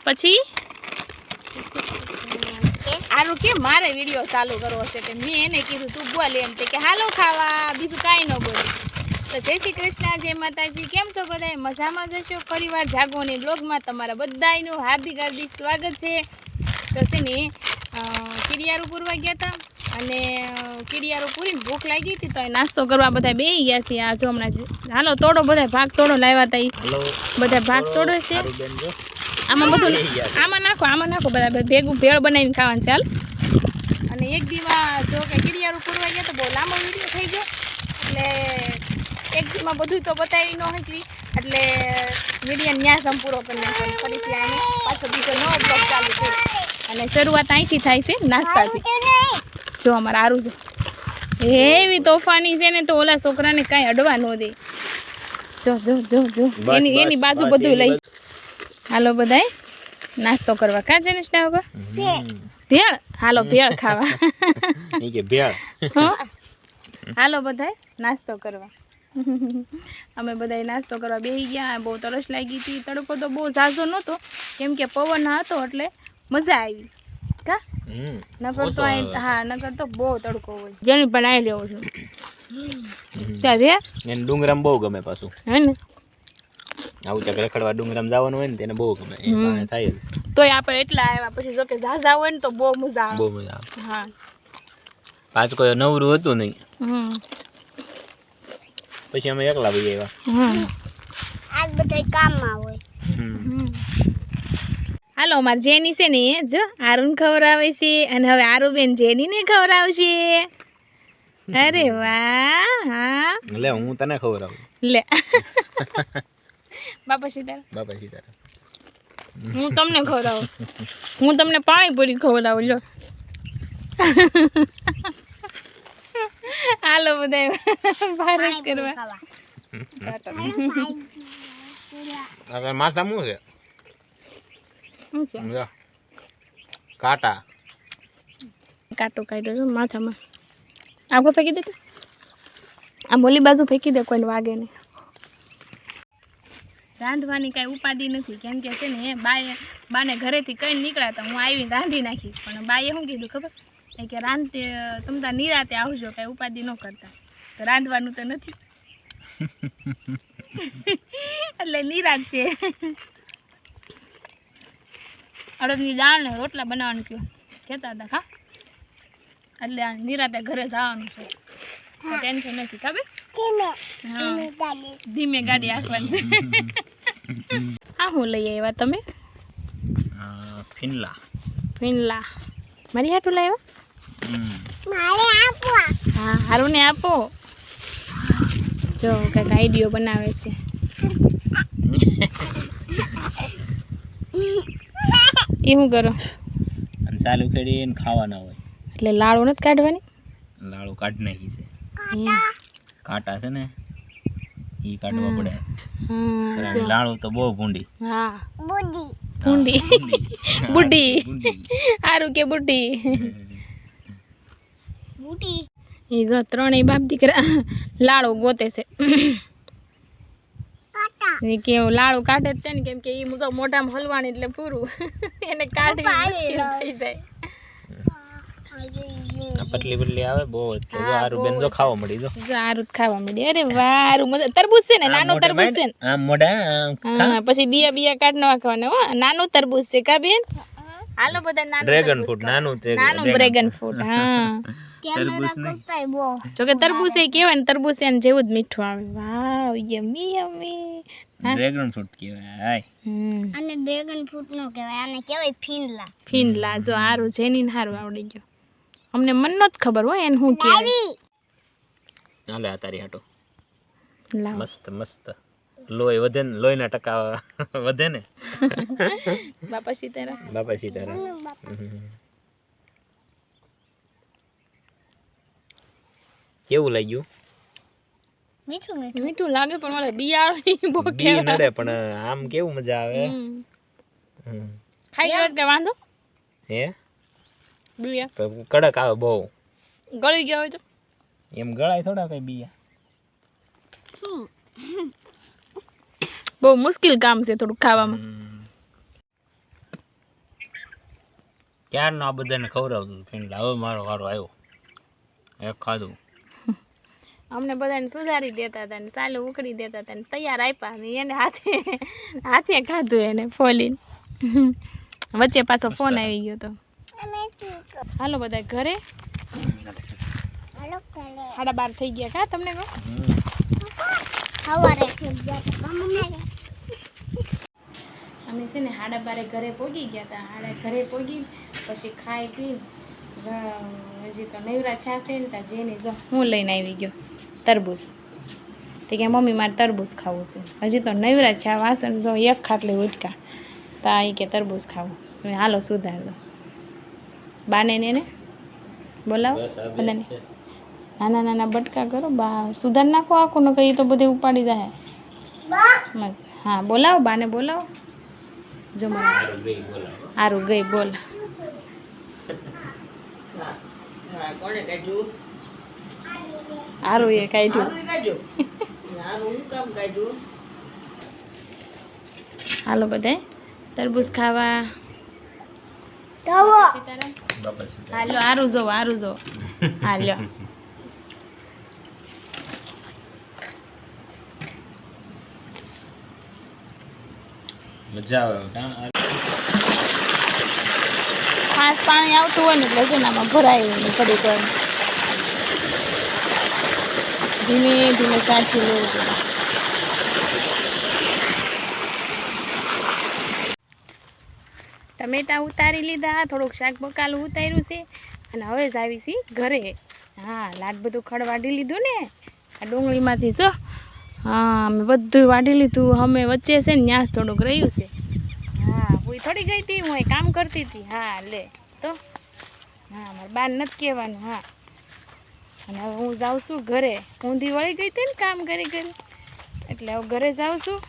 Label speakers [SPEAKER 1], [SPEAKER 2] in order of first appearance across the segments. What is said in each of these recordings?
[SPEAKER 1] પછી આરું કે મારે વિડીયો ચાલુ કરવો છે કે મેં એને કીધું તું બોલ એમ કે હાલો ખાવા, બીજું કાંઈ ન બોલે. તો જય શ્રી કૃષ્ણ, જય માતાજી. કેમ છો બધા? મજામાં જશો? પરિવાર જાગોની બ્લોગમાં તમારા બધાનું હાર્દિક હાર્દિક સ્વાગત છે. તો છે ને કીડિયારું પૂરવા ગયા હતા અને કીડિયારું પૂરીને ભૂખ લાગી હતી તો એ નાસ્તો કરવા બધા બેસી ગયા છે. આ જો હમણાં હાલો તોડો, બધા ભાગ તોડો લાવ્યા હતા એ બધા ભાગ તોડે છે. આમાં બધું આમાં નાખો બધા ભેગું ભેળ બનાવીને ખાવાનું છે. હાલ અને એક દીમાં જો કે કીડિયારું પૂરવા ગયા તો બહુ લાંબો વિડીયો થઈ ગયો એટલે એક દીમાં બધું તો બતાવી ન હતી એટલે વિડીયો ન્યાસ પૂરો કરી નાખ્યો. ફરીથી આને પાછો બીજો નવો બ્લોગ ચાલુ કર્યો અને શરૂઆત અહીંથી થાય છે નાસ્તાથી. જો અમારે આરું છે એવી તોફાની છે ને તો ઓલા છોકરાને કાંઈ અડવા ન દે. જો જો જો જો એની બાજુ બધું લઈ. હાલો બધાય નાસ્તો કરવા. કાં છે ને સ્ટાવ ભેળ? હાલો ભેળ ખાવા. હાલો બધાય નાસ્તો કરવા. અમે બધા નાસ્તો કરવા બેસી ગયા. બહુ તરસ લાગી હતી. તડકો તો બહુ ઝાઝો નહોતો કેમ કે પવન હતો એટલે મજા આવી. કા નકર તો હા નકર તો બહુ તડકો હોય. જેની પણ આવી લેવો છું ત્યાં એને
[SPEAKER 2] ડુંગરામ બહુ ગમે પાછું
[SPEAKER 1] હે ને
[SPEAKER 2] આવું ચાક રખડવા ડુંગરામ જવાનું હોય ને તેને બહુ ગમે. એ પાણે થાય
[SPEAKER 1] તોય આપણે એટલા આવ્યા પછી જો કે ઝાઝા હોય ને તો બહુ મજા આવે.
[SPEAKER 2] બહુ મજા આવે.
[SPEAKER 1] હા
[SPEAKER 2] પાછું કોઈ નવરું હતું નહીં. પછી અમે એકલા ભાઈ આવ્યા.
[SPEAKER 3] આજ બધા કામમાં હોય.
[SPEAKER 1] હાલો અમારે જેની છે ને જો આરુન ખવડાવે છે અને હવે આરુબેન જેનીને ખવડાવશે. અરે વાહ. હા
[SPEAKER 2] લે હું તને ખવડાવું.
[SPEAKER 1] લે બાપા સીતારામ હું તમને ખવડાવું. હું તમને પાણીપુરી ખવડાવું. લો હાલો બધા ભારત કરવા.
[SPEAKER 2] માથા શું છે? કાંટા
[SPEAKER 1] કાંટો કાઢ્યો છે માથામાં. આગો ફેંકી દે. આ મોલી બાજુ ફેંકી દે, કોઈને વાગે નહીં. રાંધવાની કાંઈ ઉપાધિ નથી કેમ કે છે ને બાને ઘરેથી કઈ નીકળ્યા હતા હું આવીને રાંધી નાખી. પણ બાએ શું કીધું ખબર કે રાંધતે તમે ત્યાં નિરાતે આવજો, કાંઈ ઉપાધિ ન કરતા. તો રાંધવાનું તો નથી એટલે નિરાત છે. અડદની દાળ ને રોટલા બનાવવાનું કહેતા હતા. હા એટલે નિરાતે ઘરે જવાનું છે. ટેન્શન નથી. ખબર? ધીમે ગાડી આખવાની છે. આ હું લઈ આવ્યા તમે? ફિનલા મારી હાટું લાવ્યા? હા હારું ને આપો. જો કંઈક આઈડિયો બનાવે છે. એ શું કરો?
[SPEAKER 2] ચાલુ કરીને ખાવાના હોય
[SPEAKER 1] એટલે લાડુ નથી કાઢવાની?
[SPEAKER 2] લાડુ કાઢી નાખી છે. કાંટા છે ને એ કાઢવા પડે. લાડુ તો બહુ ભૂંડી.
[SPEAKER 1] હા ભૂંડી બુઢી. સારું કે બુઢી. એ જો ત્રણેય બાપ દીકરા લાડુ ગોતે છે. કેવું લાડુ કાઢે જ ને કેમ કે એ મુજબ મોઢામાં હલવાની એટલે પૂરું. એને કાઢવી મુશ્કેલ થઈ જાય.
[SPEAKER 2] પતલી પતલી આવે બહુ. આરું બેન જો ખાવા મળી. જો
[SPEAKER 1] આરું ખાવા મળી. અરે વાહ આરું મજા. તરબૂચ છે ને? નાનું તરબૂચ છે ને?
[SPEAKER 2] આમ મોઢા.
[SPEAKER 1] હા પછી બિયા કાઢ નાખવાના. હો નાનું તરબૂચ છે કા બેન? હાલો બધા નાનું
[SPEAKER 2] ડ્રેગન ફ્રૂટ. નાનું
[SPEAKER 1] ડ્રેગન ફ્રૂટ. હા જો કે તરબૂચ એ કહેવાય ને તરબૂચ એને જેવું જ મીઠું આવે. વાવ યમી યમી.
[SPEAKER 2] ડ્રેગન ફ્રૂટ કહેવાય.
[SPEAKER 3] અને ડ્રેગન ફ્રૂટ નો કહેવાય, આને કહેવાય ફિનલા.
[SPEAKER 1] ફિનલા. જો હારું જેની હારું આવડી ગયો. અમને મન નથી ખબર હોય એને શું કહેવાય.
[SPEAKER 2] હાલે આ તારી હાટો મસ્ત મસ્ત. લોહી વધે ને, લોહીના ટકા વધે ને.
[SPEAKER 1] બાપા સીતારામ.
[SPEAKER 2] કેવું લાગ્યું?
[SPEAKER 1] મીઠું લાગે પણ ઓલા બિયાળ બહુ
[SPEAKER 2] બી નડે પણ આમ કેવું મજા આવે.
[SPEAKER 1] ખાઈ ગયો કે વાંધો?
[SPEAKER 2] હે
[SPEAKER 1] બિયા
[SPEAKER 2] કડક આવે બહુ.
[SPEAKER 1] ગળી ગયા હોય તો
[SPEAKER 2] એમ ગળાય થોડા કઈ બિયા.
[SPEAKER 1] બહુ મુશ્કેલ કામ છે થોડું ખાવામાં.
[SPEAKER 2] ક્યારનો આ બધાને ખવડાવતું ફીંડલા, હવે મારો વારો આવ્યો, એક ખાધું.
[SPEAKER 1] અમને બધાને સુધારી દેતા હતા ને સાલું ઉકળી દેતા હતા ને તૈયાર આપ્યા ને એને હાથે ખાધું એને ફોલીને. વચ્ચે પાછો ફોન આવી ગયો તો. હાલો બધા ઘરે. 12:30 થઈ ગયા કા તમને કહો?
[SPEAKER 3] સવારે થઈ ગયા
[SPEAKER 1] અમે છે ને 12:30 ઘરે પહોંચી ગયા હતા. ઘરે પહોંચી પછી ખાઈ પી હજી તો નવરા છાશે ને ત્યાં જઈને જો હું લઈને આવી ગયો તરબૂચ. તે કે મમ્મી મારે તરબૂચ ખાવું છે. હજી તો નવરા છા વાસણ જો એક ખાટલી ઉટકા તા એ કે તરબૂચ ખાવું. હાલો સુધાર દો બાને ને બોલાવો બધાને. નાના નાના બટકા કરો બા સુધાર નાખો આખું ન કહી તો બધે ઉપાડી જાય. હા બોલાવો બાને બોલાવો. જો મને સારું ગઈ બોલ. સારું એ કાઢ્યું. હાલો બધાય તરબૂચ ખાવા. સીતારામ. હાલો સારું જો સારું જો. હાલ્યો
[SPEAKER 2] મજા આવે.
[SPEAKER 1] ખાસ પાણી આવતું હોય ને એટલે છે ને આમાં ભરાય ને ઘડી ઘર ધીમે ધીમે સાચી લેવું પડે. ટમેટા ઉતારી લીધા, થોડુંક શાક બકાલું ઉતાર્યું છે અને હવે જ આવી છીએ ઘરે. હા લાડ બધું ખડ વાઢી લીધું ને આ ડુંગળીમાંથી જો. હા અમે બધું વાઢી લીધું. અમે વચ્ચે છે ને ન્યાસ થોડુંક રહ્યું છે. હા હું થોડી ગઈ હતી, હું કામ કરતી હતી. હા લે તો હા મારે બાર નથી કહેવાનું. હા અને હવે હું જાઉં છું ઘરે. ઊંધી વળી ગઈ હતી ને કામ કરી કરી એટલે હવે ઘરે જાઉં છું.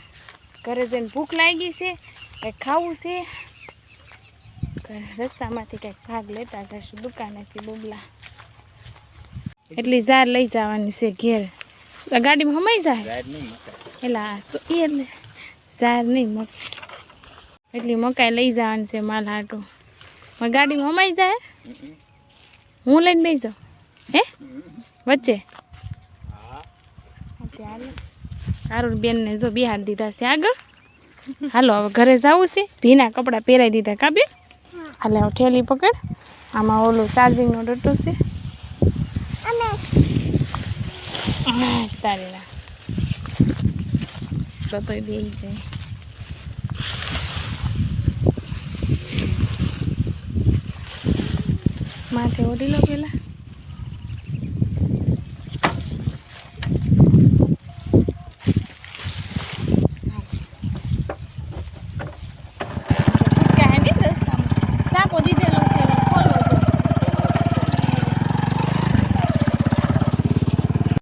[SPEAKER 1] ઘરે જઈને ભૂખ લાગી છે, કંઈક ખાવું છે. રસ્તામાંથી કંઈક ભાગ લેતા જઈશું દુકાનેથી બબલા. એટલી ઝાર લઈ જવાની છે ઘેર. ગાડીમાં હમાઈ જાય એલા એટલે ઝાર નહીં મગ એટલી મકાઈ લઈ જવાની છે માલ હાટું. ગાડીમાં હમાઈ જાય. હું લઈને બેસી જાઉં હે વચ્ચે. સારું બેનને જો બિહાર દીધા છે આગળ. હાલો હવે ઘરે જવું છે. ભીના કપડાં પહેરાવી દીધા કાબે. હાલે હવે ઠેલી પકડ. આમાં ઓલું ચાર્જિંગનો ડટ્ટો છે. તારી ના તો બે જાય. માથે ઓઢી લો પેલા.